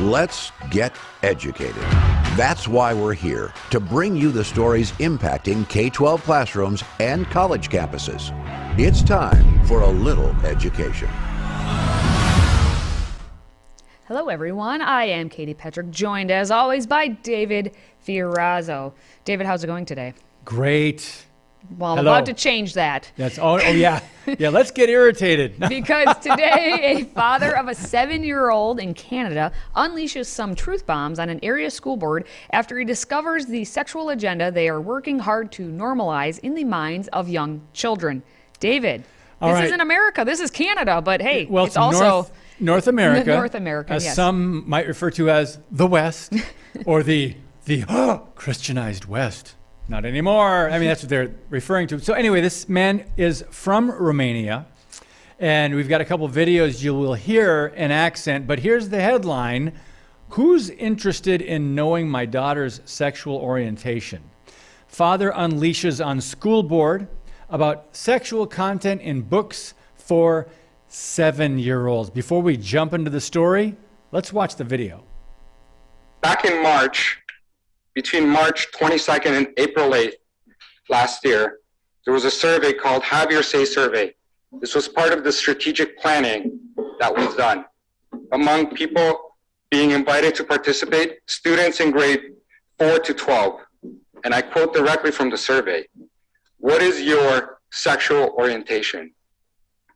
Let's get educated. That's why we're here, to bring you the stories impacting K-12 classrooms and college campuses. It's time for a little education. Hello everyone, I am Katie Petrick, joined as always by David Fiorazzo. David, how's it going today? Great. Well, I'm Hello. about to change that. That's yeah. Yeah, let's get irritated. Because today, a father of a 7-year-old in Canada unleashes some truth bombs on an area school board after he discovers the sexual agenda they are working hard to normalize in the minds of young children. David, this isn't America, this is Canada, but hey, well, it's also North America. North America, as yes. Some might refer to as the West or the Christianized West. Not anymore. I mean, that's what they're referring to. So anyway, this man is from Romania, and we've got a couple videos you will hear an accent, but here's the headline: who's interested in knowing my daughter's sexual orientation? Father unleashes on school board about sexual content in books for 7-year-olds. Before we jump into the story, let's watch the video. Back in March, between March 22nd and April 8th last year, there was a survey called Have Your Say Survey. This was part of the strategic planning that was done. Among people being invited to participate, students in grade 4 to 12. And I quote directly from the survey: "What is your sexual orientation?"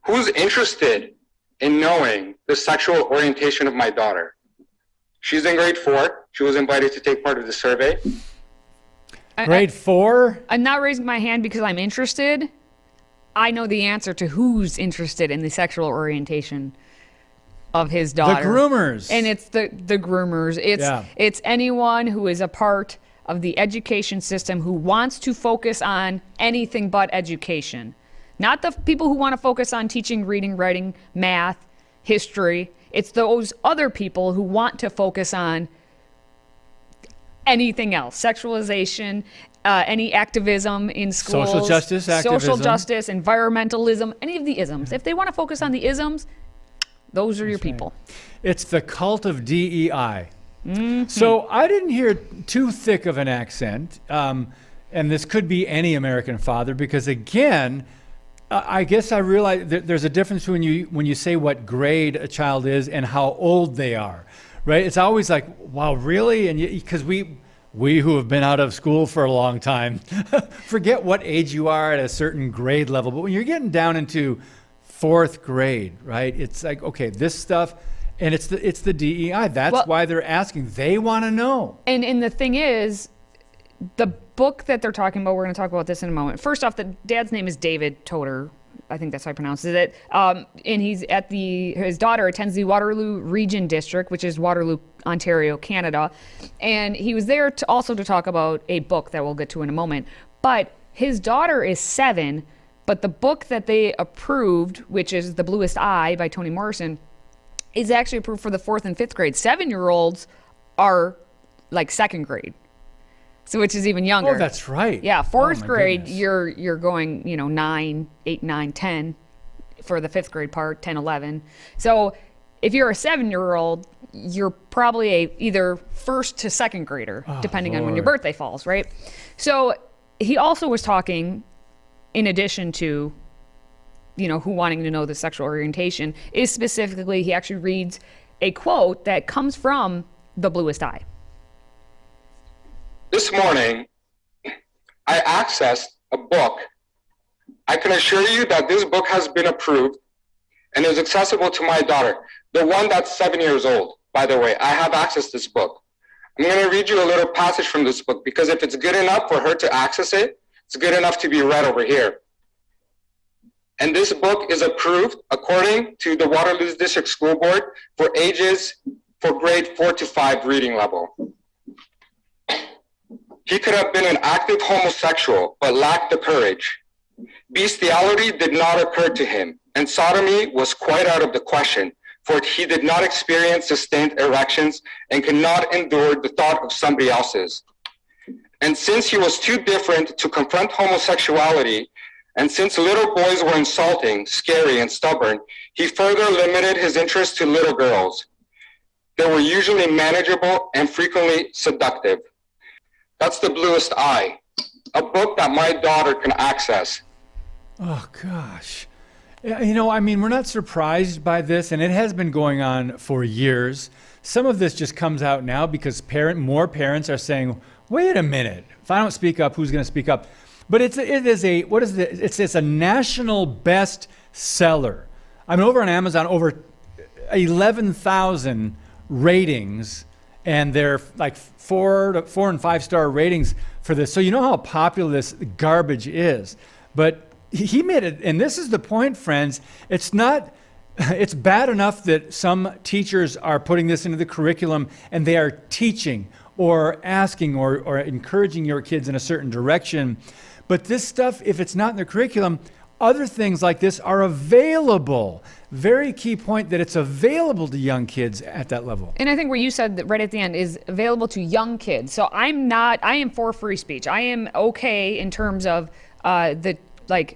Who's interested in knowing the sexual orientation of my daughter? She's in grade 4. She was invited to take part of the survey. Grade 4? I'm not raising my hand because I'm interested. I know the answer to who's interested in the sexual orientation of his daughter. The groomers. And it's the groomers. It's anyone who is a part of the education system who wants to focus on anything but education. Not the people who want to focus on teaching reading, writing, math, history. It's those other people who want to focus on anything else, sexualization, any activism in schools. Social justice activism. Social justice, environmentalism, any of the isms. If they want to focus on the isms, those are your people. It's the cult of DEI. Mm-hmm. So I didn't hear too thick of an accent, and this could be any American father, because again, I guess I realize there's a difference when you say what grade a child is and how old they are, right? It's always like, wow, really? And because we who have been out of school for a long time forget what age you are at a certain grade level. But when you're getting down into 4th grade, right? It's like, okay, this stuff, and it's the DEI. That's why they're asking. They want to know. And the thing is, the book that they're talking about, we're going to talk about this in a moment. First off, the dad's name is David Toder. I think that's how I pronounce it. And he's at his daughter attends the Waterloo Region District, which is Waterloo, Ontario, Canada. And he was there to talk about a book that we'll get to in a moment. But his daughter is 7, but the book that they approved, which is The Bluest Eye by Toni Morrison, is actually approved for the 4th and 5th grade. 7-year-olds are like 2nd grade. So which is even younger. Oh, that's right. Yeah, 4th grade, goodness. you're going, 9, 8, 9, 10 for the 5th grade part, 10, 11. So if you're a 7-year-old, you're probably either 1st to 2nd grader, depending on when your birthday falls, right? So he also was talking, in addition to, who wanting to know the sexual orientation, is specifically, he actually reads a quote that comes from The Bluest Eye. This morning, I accessed a book. I can assure you that this book has been approved and is accessible to my daughter, the one that's 7 years old, by the way. I have accessed this book. I'm going to read you a little passage from this book, because if it's good enough for her to access it, it's good enough to be read over here. And this book is approved according to the Waterloo District School Board for grade 4 to 5 reading level. He could have been an active homosexual, but lacked the courage. Bestiality did not occur to him, and sodomy was quite out of the question, for he did not experience sustained erections and could not endure the thought of somebody else's. And since he was too different to confront homosexuality, and since little boys were insulting, scary, and stubborn, he further limited his interest to little girls. They were usually manageable and frequently seductive. That's The Bluest Eye, a book that my daughter can access. Oh, gosh. You know, I mean, we're not surprised by this, and it has been going on for years. Some of this just comes out now because more parents are saying, wait a minute, if I don't speak up, who's going to speak up? But it's a national best seller. I'm over on Amazon, over 11,000 ratings, and they're like 4 and 5 star ratings for this. So you know how popular this garbage is. But he made it, and this is the point, friends. It's bad enough that some teachers are putting this into the curriculum and they are teaching or asking or encouraging your kids in a certain direction. But this stuff, if it's not in the curriculum, other things like this are available. Very key point that it's available to young kids at that level. And I think what you said right at the end is available to young kids. So I am for free speech. I am okay in terms of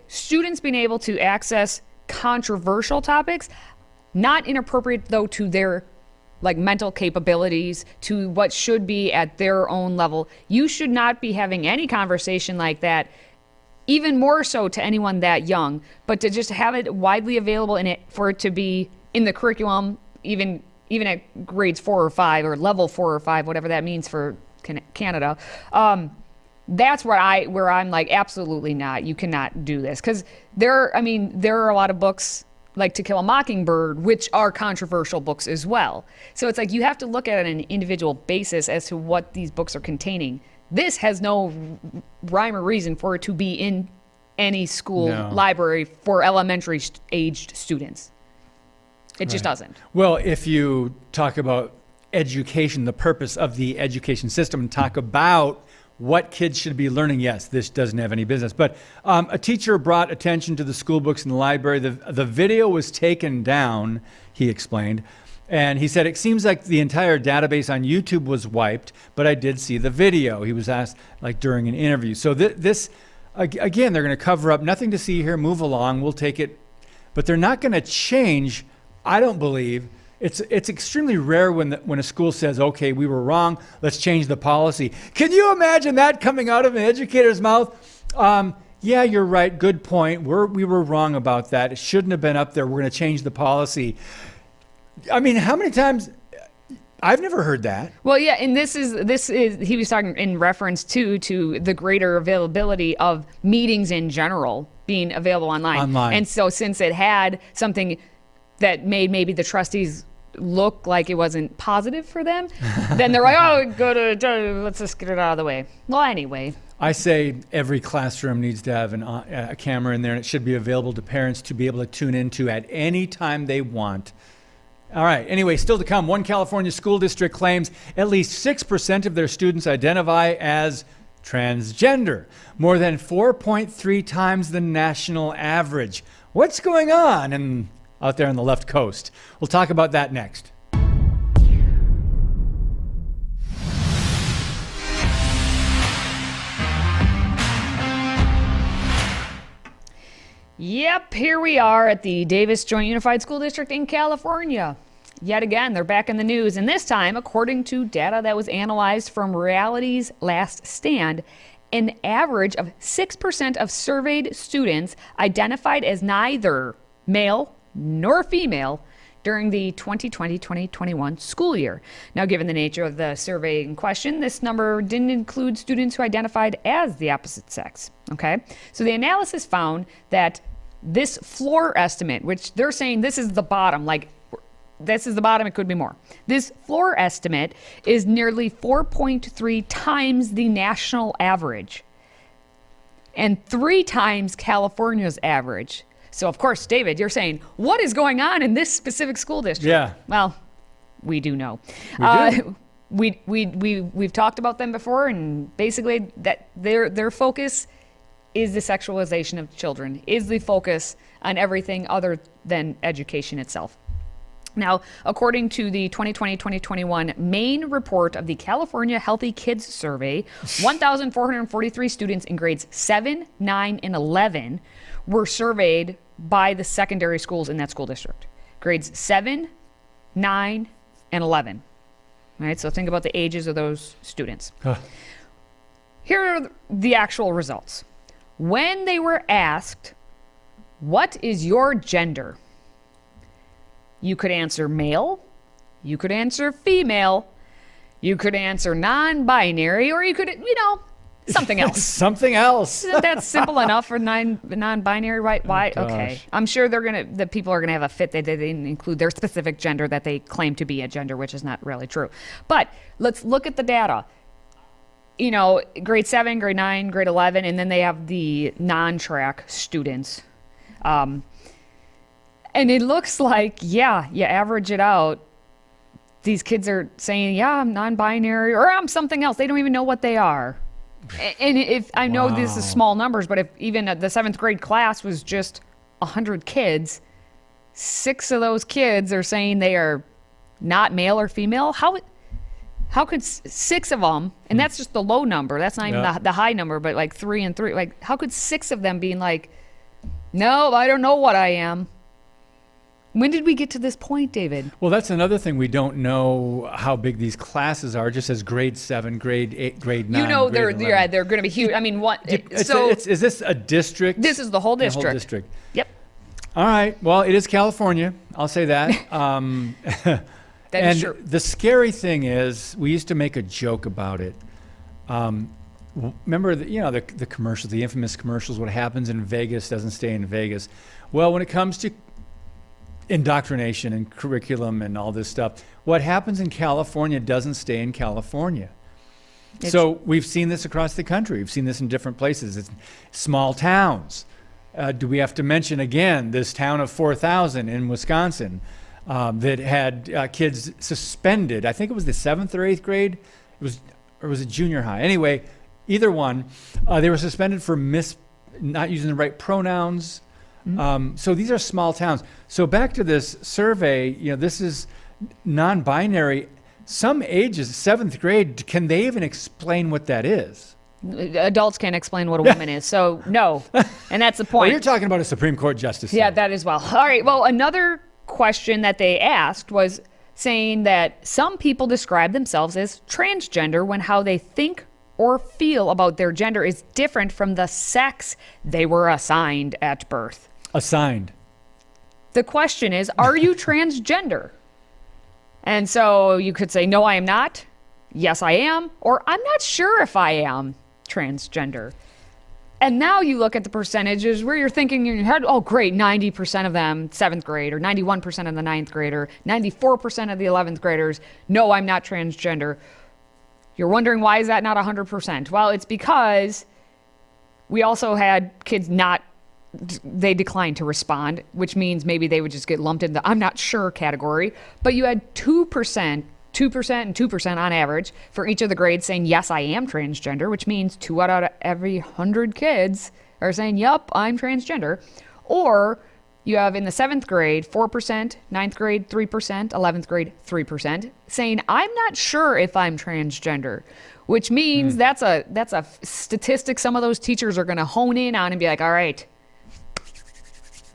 students being able to access controversial topics, not inappropriate though to their mental capabilities, to what should be at their own level. You should not be having any conversation like that, even more so to anyone that young, but to just have it widely available for it to be in the curriculum, even at grades 4 or 5 or level 4 or 5, whatever that means for Canada. That's where I'm like, absolutely not. You cannot do this. Because there are a lot of books like To Kill a Mockingbird, which are controversial books as well. So it's like you have to look at it on an individual basis as to what these books are containing. This has no rhyme or reason for it to be in any school library for elementary aged students. It just doesn't. Well, if you talk about education, the purpose of the education system, and talk about what kids should be learning, yes, this doesn't have any business. But a teacher brought attention to the school books in the library. The video was taken down, he explained. And he said, it seems like the entire database on YouTube was wiped, but I did see the video. He was asked during an interview. So this, again, they're going to cover up. Nothing to see here. Move along. We'll take it. But they're not going to change, I don't believe. It's extremely rare when a school says, okay, we were wrong, let's change the policy. Can you imagine that coming out of an educator's mouth? Yeah, you're right, good point. We were wrong about that. It shouldn't have been up there. We're going to change the policy. I mean, how many times? I've never heard that. Well, yeah, and this is he was talking in reference to the greater availability of meetings in general being available online. And so since it had something that made maybe the trustees look like it wasn't positive for them, then they're like, oh, let's just get it out of the way. Well, anyway. I say every classroom needs to have a camera in there, and it should be available to parents to be able to tune into at any time they want. All right. Anyway, still to come. One California school district claims at least 6% of their students identify as transgender, more than 4.3 times the national average. What's going on out there on the left coast? We'll talk about that next. Yep, here we are at the Davis Joint Unified School District in California. Yet again, they're back in the news, and this time, according to data that was analyzed from Reality's Last Stand, an average of 6% of surveyed students identified as neither male nor female during the 2020-2021 school year. Now, given the nature of the survey in question, this number didn't include students who identified as the opposite sex. Okay, so the analysis found that this floor estimate, which they're saying this is the bottom, this is the bottom, it could be more. This floor estimate is nearly 4.3 times the national average and 3 times California's average. So, of course, David, you're saying, what is going on in this specific school district? Yeah. Well, we do know. We do. We've talked about them before, and basically that their focus is the sexualization of children, is the focus on everything other than education itself. Now, according to the 2020-2021 main report of the California Healthy Kids Survey, 1,443 students in grades 7, 9, and 11 were surveyed by the secondary schools in that school district. Grades 7, 9, and 11. right? So think about the ages of those students. Here are the actual results. When they were asked, what is your gender? You could answer male, you could answer female, you could answer non-binary, or you could, something else. Something else. Isn't that simple enough for non-binary, right? Why? Gosh. Okay. I'm sure the people are gonna have a fit that they didn't include their specific gender that they claim to be a gender, which is not really true. But let's look at the data. Grade 7, grade 9, grade 11, and then they have the non-track students. And it looks like, you average it out. These kids are saying, I'm non-binary, or I'm something else. They don't even know what they are. And if I know this is small numbers, but if even the 7th grade class was just 100 kids, 6 of those kids are saying they are not male or female. How could 6 of them, and that's just the low number, that's not even the high number, but like 3 and 3, like how could 6 of them being like, no, I don't know what I am? When did we get to this point, David? Well, that's another thing. We don't know how big these classes are, just as grade 7, grade 8, grade 9. They're going to be huge. I mean, what? Is this a district? This is the whole district. The whole district. Yep. All right. Well, it is California. I'll say that. That is true. The scary thing is, we used to make a joke about it. Remember, the commercials, the infamous commercials. What happens in Vegas doesn't stay in Vegas. Well, when it comes to indoctrination and curriculum and all this stuff, what happens in California doesn't stay in California. So we've seen this across the country. We've seen this in different places. It's small towns. Do we have to mention again this town of 4,000 in Wisconsin that had kids suspended? I think it was the 7th or 8th grade. Or was it junior high? Anyway, either one. They were suspended for not using the right pronouns. So these are small towns. So back to this survey, this is non-binary. Some ages, 7th grade, can they even explain what that is? Adults can't explain what a woman is, so no. And that's the point. Well, you're talking about a Supreme Court justice. Yeah, that as well. All right, well, another question that they asked was saying that some people describe themselves as transgender when how they think or feel about their gender is different from the sex they were assigned at birth. Assigned. The question is, are you transgender? And so you could say, no, I am not. Yes, I am. Or I'm not sure if I am transgender. And now you look at the percentages where you're thinking in your head, oh, great, 90% of them 7th grade, or 91% of the 9th grader, 94% of the 11th graders, no, I'm not transgender. You're wondering, why is that not 100%? Well, it's because we also had kids they declined to respond, which means maybe they would just get lumped in the I'm not sure category. But you had 2%, and 2% on average for each of the grades saying, yes, I am transgender, which means 2 out of every 100 kids are saying, yep, I'm transgender. Or you have in the 7th grade, 4%, 9th grade, 3%, 11th grade, 3%, saying, I'm not sure if I'm transgender, which means that's a statistic some of those teachers are going to hone in on and be like, all right,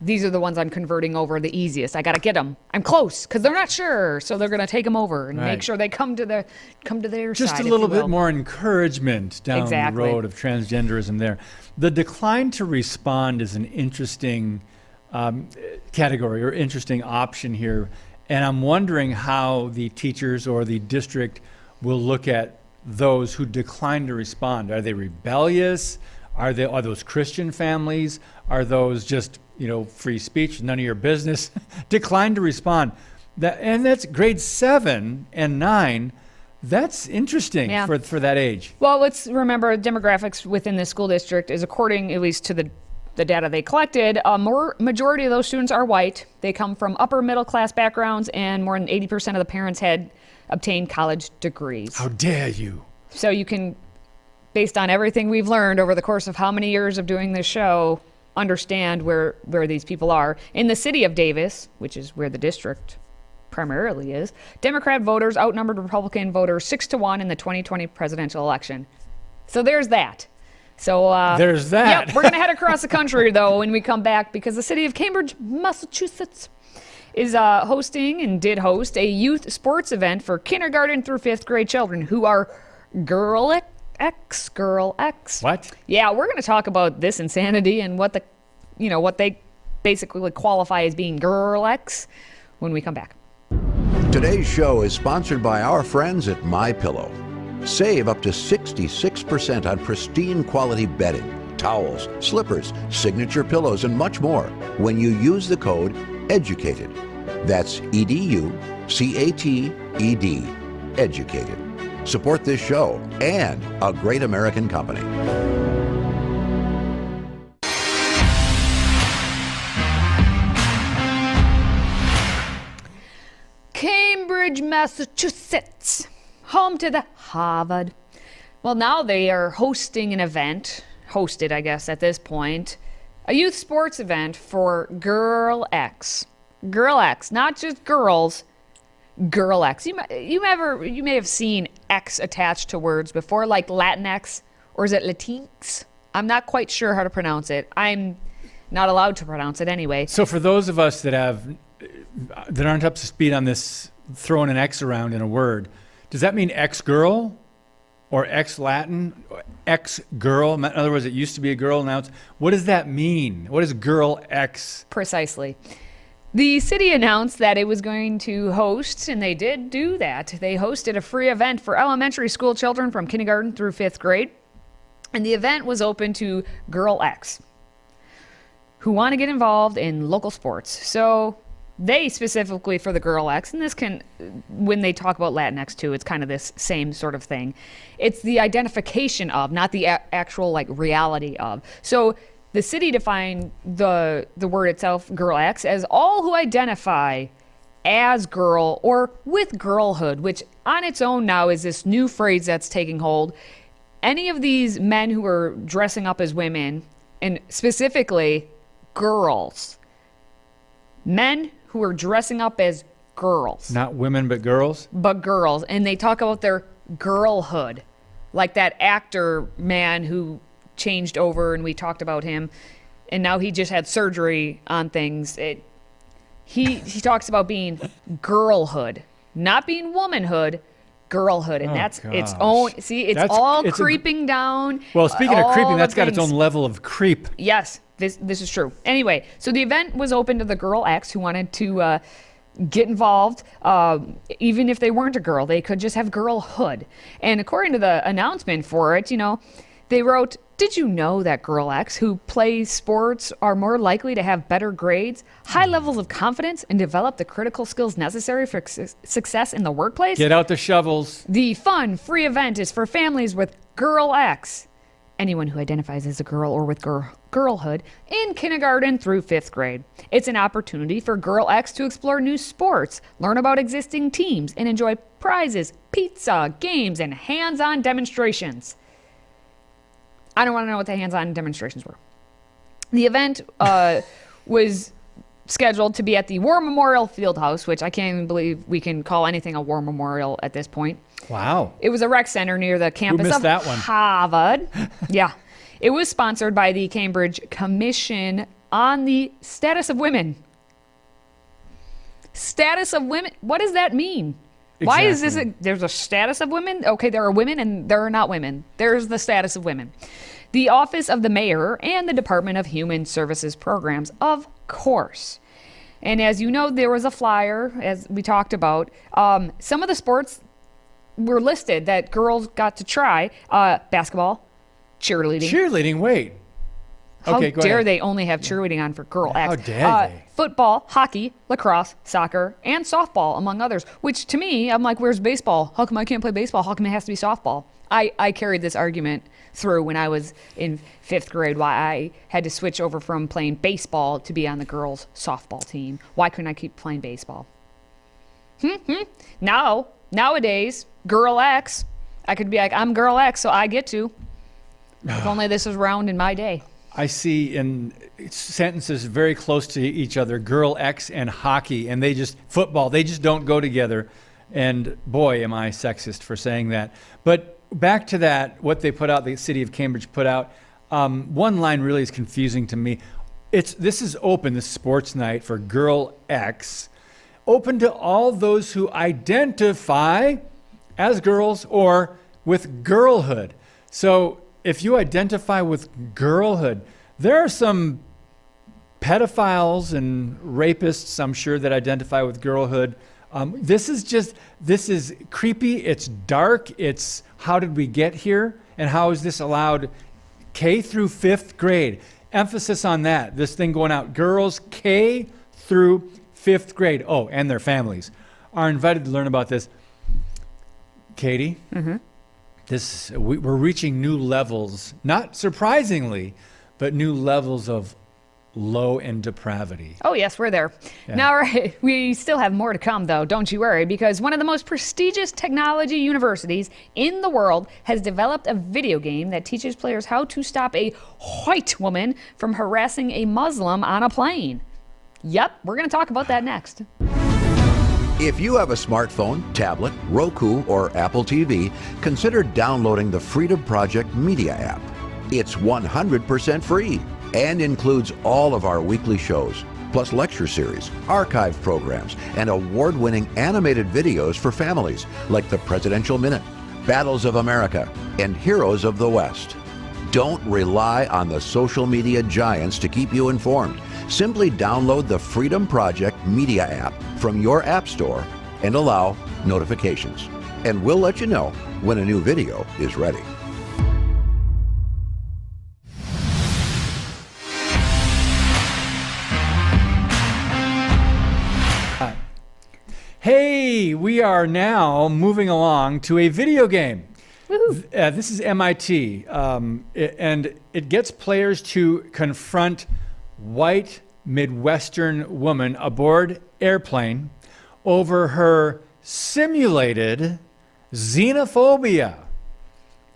these are the ones I'm converting over the easiest. I got to get them. I'm close because they're not sure. So they're going to take them over and make sure they come to their Just side. Just a little bit more encouragement down the Exactly. road of transgenderism there. The decline to respond is an interesting category or interesting option here. And I'm wondering how the teachers or the district will look at those who decline to respond. Are they rebellious? Are those Christian families? Are those just free speech, none of your business, decline to respond? That's grade 7 and 9. That's interesting for that age. Well, let's remember demographics within the school district is according at least to the data they collected, majority of those students are white. They come from upper middle class backgrounds, and more than 80% of the parents had obtained college degrees. How dare you? So you can, based on everything we've learned over the course of how many years of doing this show, understand where these people are. In the city of Davis, which is where the district primarily is, Democrat voters outnumbered Republican voters 6-1 in the 2020 presidential election. So there's that. So there's that. Yep, we're going to head across the country, though, when we come back, because the city of Cambridge, Massachusetts, is hosting and did host a youth sports event for kindergarten through 5th grade children who are Girl X. What? Yeah, we're going to talk about this insanity and what they basically qualify as being Girl X when we come back. Today's show is sponsored by our friends at MyPillow. Save up to 66% on pristine quality bedding, towels, slippers, signature pillows, and much more when you use the code EDUCATED. That's EDUCATED. Educated. Support this show and a great American company. Cambridge, Massachusetts, home to the Harvard. Well, now they are hosting an event, hosted, I guess, at this point, a youth sports event for Girl X. Girl X, not just girls, Girl X. You may have seen X attached to words before, like Latinx, or is it Latinx? I'm not quite sure how to pronounce it. I'm not allowed to pronounce it anyway. So for those of us that aren't up to speed on this, throwing an X around in a word, does that mean X-girl or X-Latin, X-girl? In other words, it used to be a girl, now it's... What does that mean? What is Girl X? Precisely. The city announced that it was going to host, and they did do that. They hosted a free event for elementary school children from kindergarten through 5th grade. And the event was open to Girl X, who want to get involved in local sports. So they specifically for the Girl X, and this can, when they talk about Latinx too, it's kind of this same sort of thing. It's the identification of, not the actual like reality of. So the city defined the word itself, Girl X, as all who identify as girl or with girlhood, which on its own now is this new phrase that's taking hold. Any of these men who are dressing up as women, and specifically girls, men who are dressing up as girls. Not women, but girls? But girls. And they talk about their girlhood. Like that actor man who changed over, and we talked about him, and now he just had surgery on things. He talks about being girlhood, not being womanhood, girlhood. And that's its own, see, it's creeping down. Well, speaking of creeping, that's got its own level of creep. Yes. This is true. Anyway, so the event was open to the Girl X who wanted to get involved. Even if they weren't a girl, they could just have girlhood. And according to the announcement for it, they wrote, "Did you know that Girl X who plays sports are more likely to have better grades, high levels of confidence, and develop the critical skills necessary for success in the workplace?" Get out the shovels. The fun, free event is for families with Girl X. Anyone who identifies as a girl or with girlhood in kindergarten through 5th grade. It's an opportunity for Girl X to explore new sports, learn about existing teams, and enjoy prizes, pizza, games, and hands-on demonstrations. I don't want to know what the hands-on demonstrations were. The event was scheduled to be at the War Memorial Fieldhouse, which I can't even believe we can call anything a war memorial at this point. Wow. It was a rec center near the campus of that one? Harvard. Yeah. It was sponsored by the Cambridge Commission on the Status of Women. Status of women? What does that mean? Exactly. Why is this there's a status of women? Okay, there are women and there are not women. There's the status of women. The Office of the Mayor and the Department of Human Services Programs, of course. And as you know, there was a flyer, as we talked about. Some of the sports were listed that girls got to try. Basketball, cheerleading. Cheerleading, wait. How Okay, go dare ahead. they only have cheerleading on for Girl X? How dare they? Football, hockey, lacrosse, soccer, and softball, among others. Which to me, I'm like, where's baseball? How come I can't play baseball? How come it has to be softball? I carried this argument through when I was in 5th grade, why I had to switch over from playing baseball to be on the girls' softball team. Why couldn't I keep playing baseball? Nowadays, Girl X, I could be like, I'm Girl X, so I get to. If only this was round in my day. I see in sentences very close to each other, Girl X and hockey, and football, they just don't go together. And boy, am I sexist for saying that. But back to that, what they put out, the city of Cambridge put out, one line really is confusing to me. This is open, this sports night for Girl X. open to all those who identify as girls or with girlhood. So if you identify with girlhood, there are some pedophiles and rapists, I'm sure, that identify with girlhood. This is creepy. It's dark. It's how did we get here? And how is this allowed? K through 5th grade. Emphasis on that. This thing going out. Girls K through 5th grade. Oh, and their families are invited to learn about this. Katie, we're reaching new levels, not surprisingly, but new levels of low and depravity. Oh, yes, we're there. Yeah. Now, right, we still have more to come, though, don't you worry, because one of the most prestigious technology universities in the world has developed a video game that teaches players how to stop a white woman from harassing a Muslim on a plane. Yep, we're going to talk about that next. If you have a smartphone, tablet, Roku, or Apple TV, consider downloading the Freedom Project Media app. It's 100% free and includes all of our weekly shows, plus lecture series, archive programs, and award-winning animated videos for families like the Presidential Minute, Battles of America, and Heroes of the West. Don't rely on the social media giants to keep you informed. Simply download the Freedom Project Media app from your app store and allow notifications. And we'll let you know when a new video is ready. Hey, we are now moving along to a video game. This is MIT, and it gets players to confront white Midwestern woman aboard airplane over her simulated xenophobia.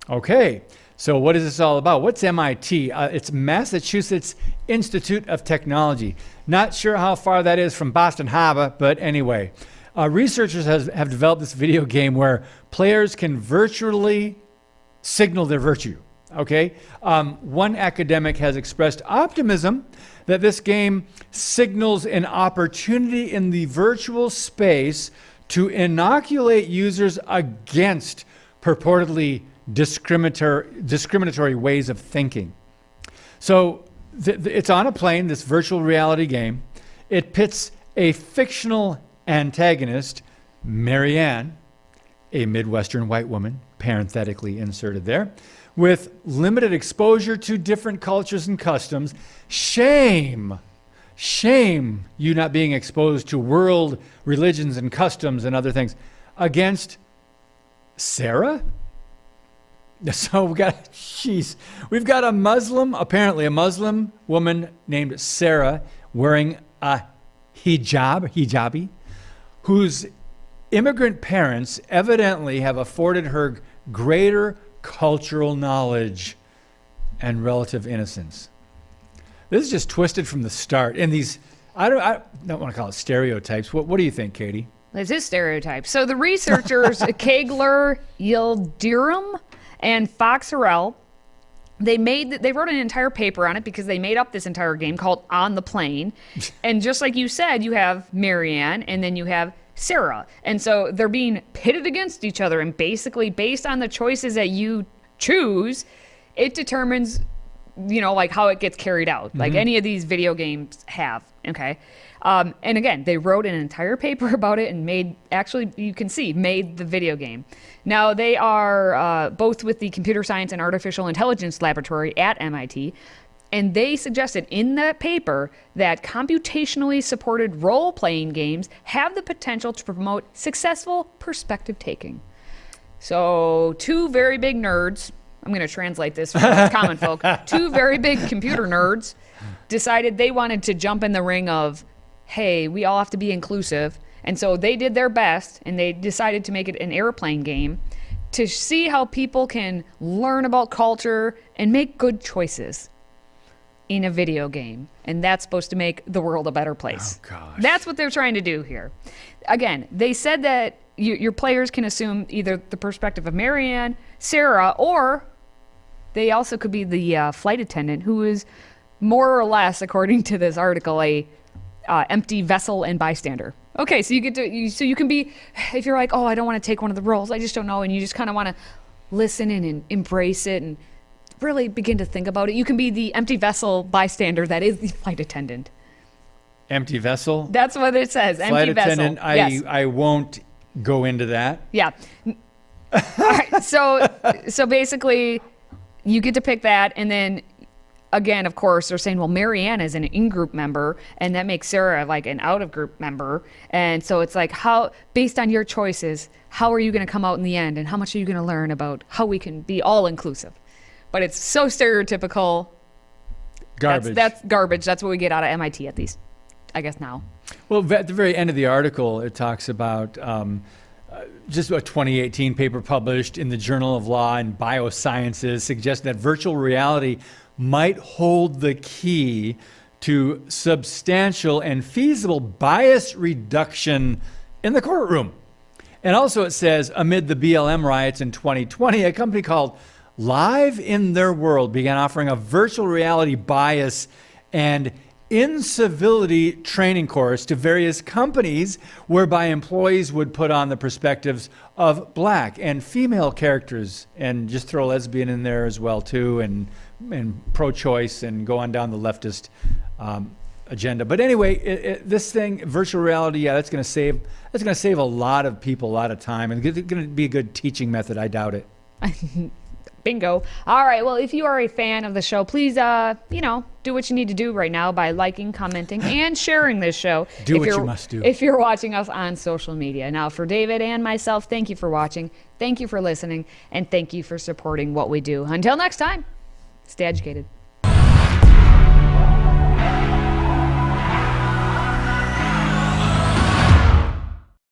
Okay, so what is this all about? What's MIT? It's Massachusetts Institute of Technology. Not sure how far that is from Boston Harbor, but anyway. Researchers have developed this video game where players can virtually signal their virtue. Okay, one academic has expressed optimism that this game signals an opportunity in the virtual space to inoculate users against purportedly discriminatory ways of thinking. So it's on a plane, this virtual reality game. It pits a fictional antagonist, Marianne, a Midwestern white woman, parenthetically inserted there, with limited exposure to different cultures and customs. Shame you not being exposed to world religions and customs and other things, against Sarah. So we've got a Muslim, apparently a Muslim woman named Sarah wearing a hijabi, whose immigrant parents evidently have afforded her greater cultural knowledge and relative innocence. This is just twisted from the start. And these, I don't want to call it stereotypes. What do you think, Katie? This is stereotype. So the researchers, Kegler, Yildirim, and Fox Harrell, they wrote an entire paper on it because they made up this entire game called On the Plane. And just like you said, you have Marianne and then you have Sarah. And so they're being pitted against each other, and basically based on the choices that you choose, it determines, like how it gets carried out, like any of these video games have. Okay. And again, they wrote an entire paper about it and made the video game. Now they are both with the Computer Science and Artificial Intelligence Laboratory at MIT. And they suggested in that paper that computationally supported role-playing games have the potential to promote successful perspective taking. So two very big nerds, I'm going to translate this for common folk, two very big computer nerds decided they wanted to jump in the ring of, hey, we all have to be inclusive. And so they did their best, and they decided to make it an airplane game to see how people can learn about culture and make good choices in a video game. And that's supposed to make the world a better place. Oh, gosh. That's what they're trying to do here. Again, they said that your players can assume either the perspective of Marianne, Sarah, or they also could be the flight attendant, who is more or less, according to this article, a empty vessel and bystander. Okay, so you can be, if you're like, oh, I don't want to take one of the roles, I just don't know, and you just kind of want to listen in and embrace it and really begin to think about it. You can be the empty vessel bystander that is the flight attendant. Empty vessel? That's what it says. Flight empty attendant, vessel. Yes. I won't go into that. Yeah. All right. So basically, you get to pick that, and then again, of course, they're saying, well, Marianne is an in-group member, and that makes Sarah like an out-of-group member. And so it's like, how, based on your choices, how are you going to come out in the end, and how much are you going to learn about how we can be all-inclusive? But it's so stereotypical. Garbage. That's garbage. That's what we get out of MIT, at least, I guess now. Well, at the very end of the article, it talks about just a 2018 paper published in the Journal of Law and Biosciences suggests that virtual reality might hold the key to substantial and feasible bias reduction in the courtroom. And also it says, amid the BLM riots in 2020, a company called Live in Their World began offering a virtual reality bias and incivility training course to various companies whereby employees would put on the perspectives of black and female characters and just throw lesbian in there as well too, and pro-choice and go on down the leftist agenda. But anyway, this thing, virtual reality, yeah, that's going to save a lot of people a lot of time, and it's going to be a good teaching method. I doubt it. Bingo. All right. Well, if you are a fan of the show, please, do what you need to do right now by liking, commenting, and sharing this show. Do what you must do. If you're watching us on social media. Now, for David and myself, thank you for watching. Thank you for listening. And thank you for supporting what we do. Until next time, stay educated.